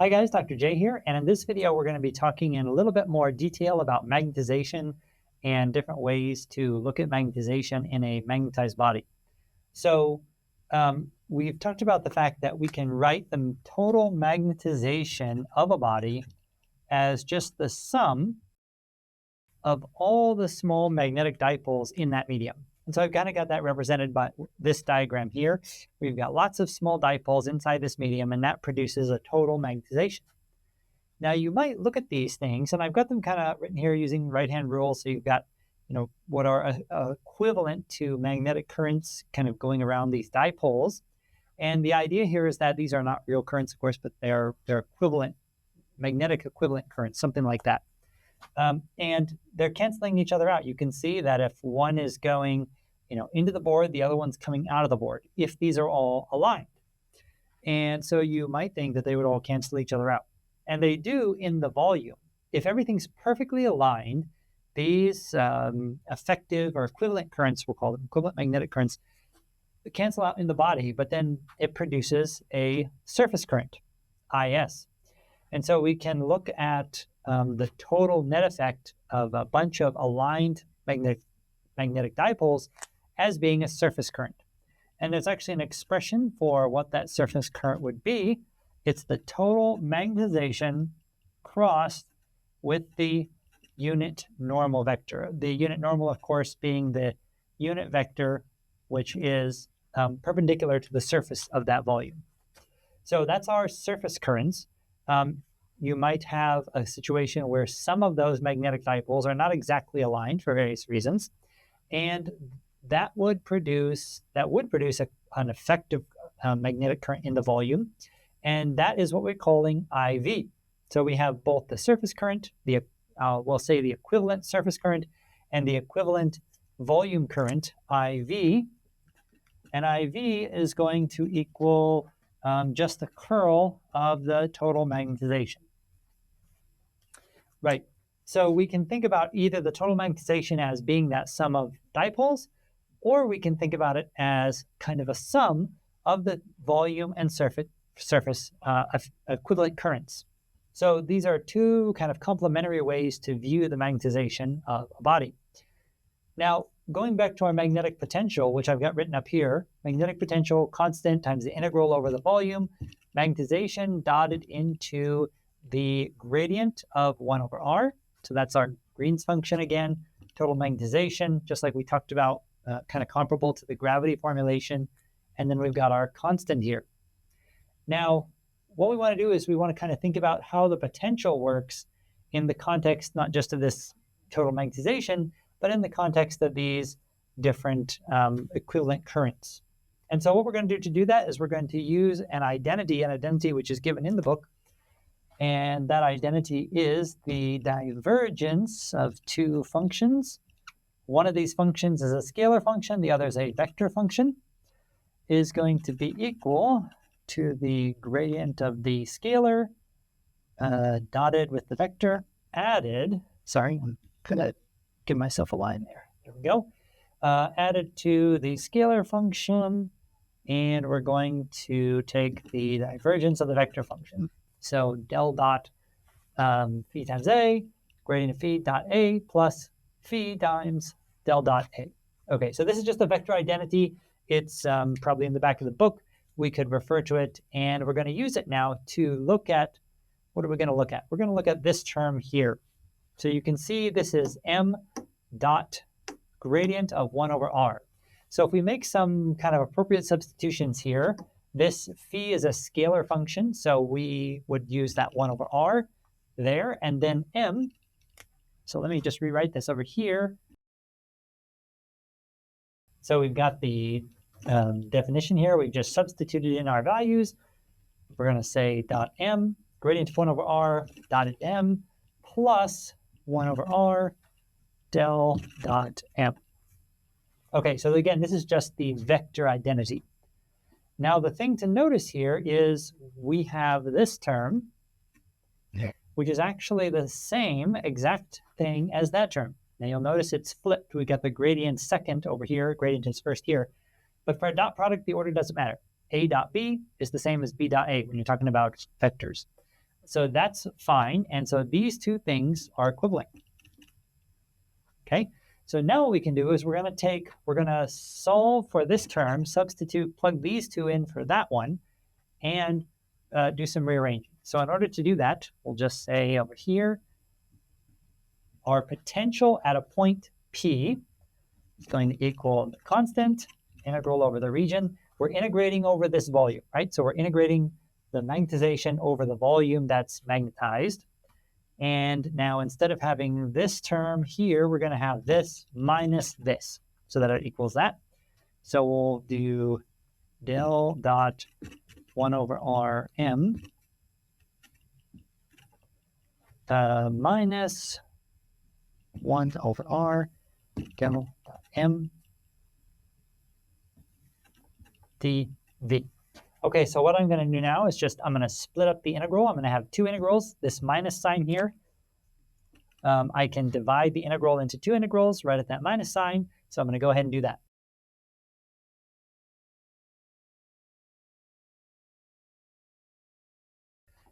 Hi guys, Dr. J here, and in this video we're going to be talking in a little bit more detail about magnetization and different ways to look at magnetization in a magnetized body. So we've talked about the fact that we can write the total magnetization of a body as just the sum of all the small magnetic dipoles in that medium. And so I've kind of got that represented by this diagram here. We've got lots of small dipoles inside this medium, and that produces a total magnetization. Now you might look at these things, and I've got them kind of written here using right-hand rule. So you've got, what are equivalent to magnetic currents kind of going around these dipoles. And the idea here is that these are not real currents, of course, but they're equivalent, magnetic equivalent currents, something like that. And they're canceling each other out. You can see that if one is going, into the board, the other one's coming out of the board, if these are all aligned. And so you might think that they would all cancel each other out. And they do in the volume. If everything's perfectly aligned, these effective or equivalent currents, we'll call them equivalent magnetic currents, cancel out in the body, but then it produces a surface current, IS. And so we can look at the total net effect of a bunch of aligned magnetic dipoles as being a surface current. And there's actually an expression for what that surface current would be. It's the total magnetization crossed with the unit normal vector. The unit normal, of course, being the unit vector, which is perpendicular to the surface of that volume. So that's our surface currents. You might have a situation where some of those magnetic dipoles are not exactly aligned for various reasons, and that would produce an effective magnetic current in the volume, and that is what we're calling IV. So we have both the surface current, we'll say the equivalent surface current, and the equivalent volume current, IV, and IV is going to equal just the curl of the total magnetization. Right, so we can think about either the total magnetization as being that sum of dipoles, or we can think about it as kind of a sum of the volume and surface equivalent currents. So these are two kind of complementary ways to view the magnetization of a body. Now, going back to our magnetic potential, which I've got written up here, magnetic potential constant times the integral over the volume, magnetization dotted into the gradient of 1 over r. So that's our Green's function again, total magnetization, just like we talked about, kind of comparable to the gravity formulation. And then we've got our constant here. Now, what we want to do is we want to kind of think about how the potential works in the context, not just of this total magnetization, but in the context of these different equivalent currents. And so what we're going to do to do that is we're going to use an identity which is given in the book. And that identity is the divergence of two functions. One of these functions is a scalar function, the other is a vector function, is going to be equal to the gradient of the scalar dotted with the vector added, sorry, I'm going to give myself a line there. There we go. Added to the scalar function, and we're going to take the divergence of the vector function. So del dot phi times a, gradient of phi dot a plus phi times del dot a. Okay, so this is just a vector identity. It's probably in the back of the book. We could refer to it, and we're going to use it now to look at, what are we going to look at? We're going to look at this term here. So you can see this is m dot gradient of 1 over r. So if we make some kind of appropriate substitutions here, this phi is a scalar function, so we would use that 1 over r there, and then m. So let me just rewrite this over here. So we've got the definition here. We've just substituted in our values. We're going to say dot m, gradient of 1 over r, dotted m, plus 1 over r, del dot m. Okay, so again, this is just the vector identity. Now, the thing to notice here is we have this term, which is actually the same exact thing as that term. Now, you'll notice it's flipped. We got the gradient second over here. Gradient is first here. But for a dot product, the order doesn't matter. A dot B is the same as B dot A when you're talking about vectors. So that's fine. And so these two things are equivalent. Okay, so now what we can do is we're going to solve for this term, substitute, plug these two in for that one, and do some rearranging. So in order to do that, we'll just say over here, our potential at a point P is going to equal the constant integral over the region. We're integrating over this volume, right? So we're integrating the magnetization over the volume that's magnetized. And now instead of having this term here, we're going to have this minus this, so that it equals that. So we'll do del dot 1 over Rm minus 1 over R del dot M dv. Okay, so what I'm going to do now is I'm going to split up the integral. I'm going to have two integrals, this minus sign here. I can divide the integral into two integrals right at that minus sign. So I'm going to go ahead and do that.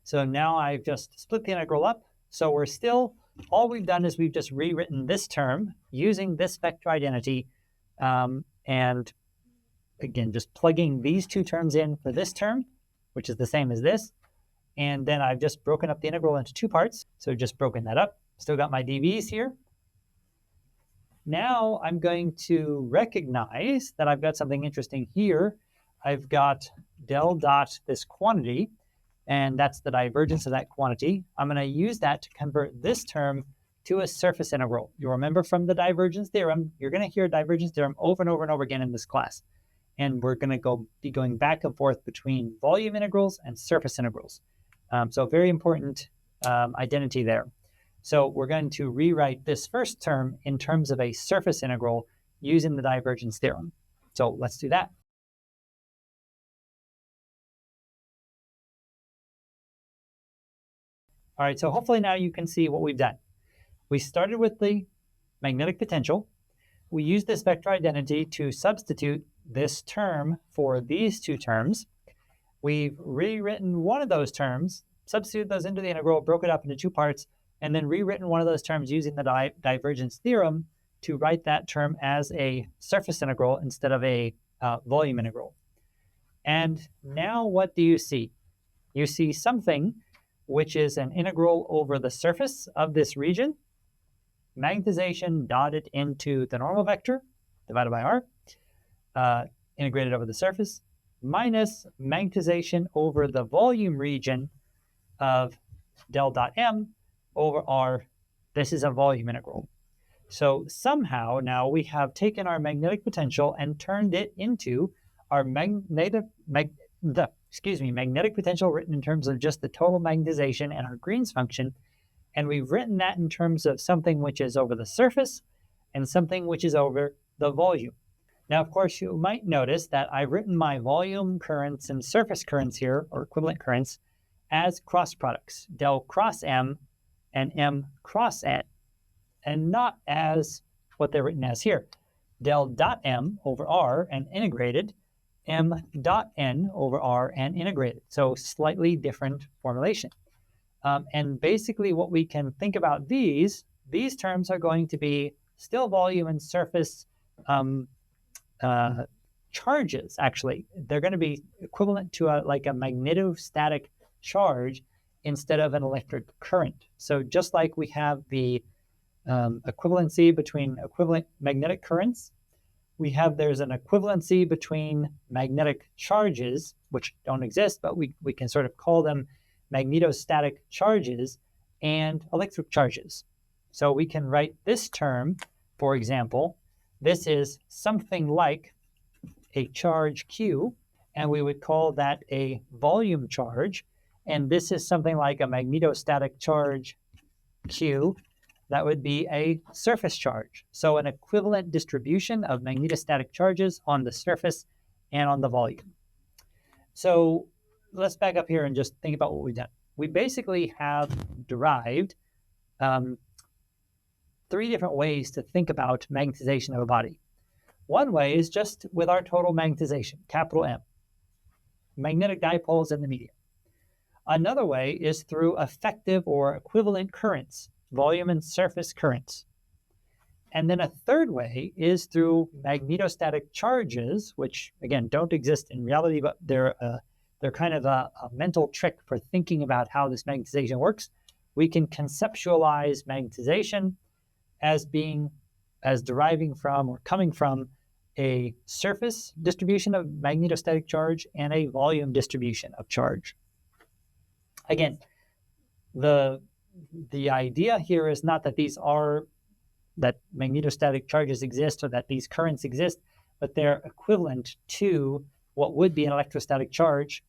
So now I've just split the integral up. So we're still, all we've done is we've just rewritten this term using this vector identity. And again, just plugging these two terms in for this term, which is the same as this. And then I've just broken up the integral into two parts. So just broken that up. Still got my dv's here. Now I'm going to recognize that I've got something interesting here. I've got del dot this quantity, and that's the divergence of that quantity. I'm going to use that to convert this term to a surface integral. You'll remember from the divergence theorem, you're going to hear divergence theorem over and over and over again in this class. And we're going to be going back and forth between volume integrals and surface integrals. So very important identity there. So we're going to rewrite this first term in terms of a surface integral using the divergence theorem. So let's do that. All right, so hopefully now you can see what we've done. We started with the magnetic potential. We used this vector identity to substitute this term for these two terms. We've rewritten one of those terms, substituted those into the integral, broke it up into two parts, and then rewritten one of those terms using the divergence theorem to write that term as a surface integral instead of a volume integral. And now what do you see? You see something which is an integral over the surface of this region, magnetization dotted into the normal vector divided by r, integrated over the surface, minus magnetization over the volume region of del dot m over r. This is a volume integral. So somehow now we have taken our magnetic potential and turned it into our magnetic potential written in terms of just the total magnetization and our Green's function. And we've written that in terms of something which is over the surface and something which is over the volume. Now, of course, you might notice that I've written my volume currents and surface currents here, or equivalent currents, as cross products, del cross m and m cross n, and not as what they're written as here, del dot m over r and integrated, m dot n over r and integrated. So slightly different formulation. And basically what we can think about these terms are going to be still volume and surface charges, actually. They're going to be equivalent to like a magnetostatic charge instead of an electric current. So just like we have the equivalency between equivalent magnetic currents, there's an equivalency between magnetic charges, which don't exist, but we can sort of call them magnetostatic charges, and electric charges. So we can write this term, for example, this is something like a charge Q, and we would call that a volume charge. And this is something like a magnetostatic charge Q. That would be a surface charge. So an equivalent distribution of magnetostatic charges on the surface and on the volume. So let's back up here and just think about what we've done. We basically have derived three different ways to think about magnetization of a body. One way is just with our total magnetization, capital M, magnetic dipoles in the medium. Another way is through effective or equivalent currents, volume and surface currents. And then a third way is through magnetostatic charges, which again don't exist in reality, but they're kind of a mental trick for thinking about how this magnetization works. We can conceptualize magnetization as deriving from or coming from a surface distribution of magnetostatic charge and a volume distribution of charge. Again, the idea here is not that that magnetostatic charges exist or that these currents exist, but they're equivalent to what would be an electrostatic charge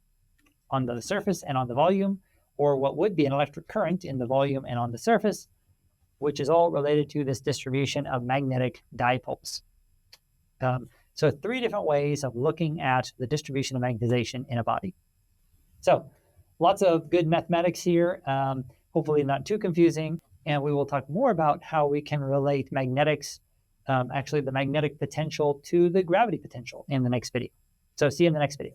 on the surface and on the volume, or what would be an electric current in the volume and on the surface, which is all related to this distribution of magnetic dipoles. So 3 different ways of looking at the distribution of magnetization in a body. So lots of good mathematics here, hopefully not too confusing. And we will talk more about how we can relate magnetics, actually the magnetic potential, to the gravity potential in the next video. So see you in the next video.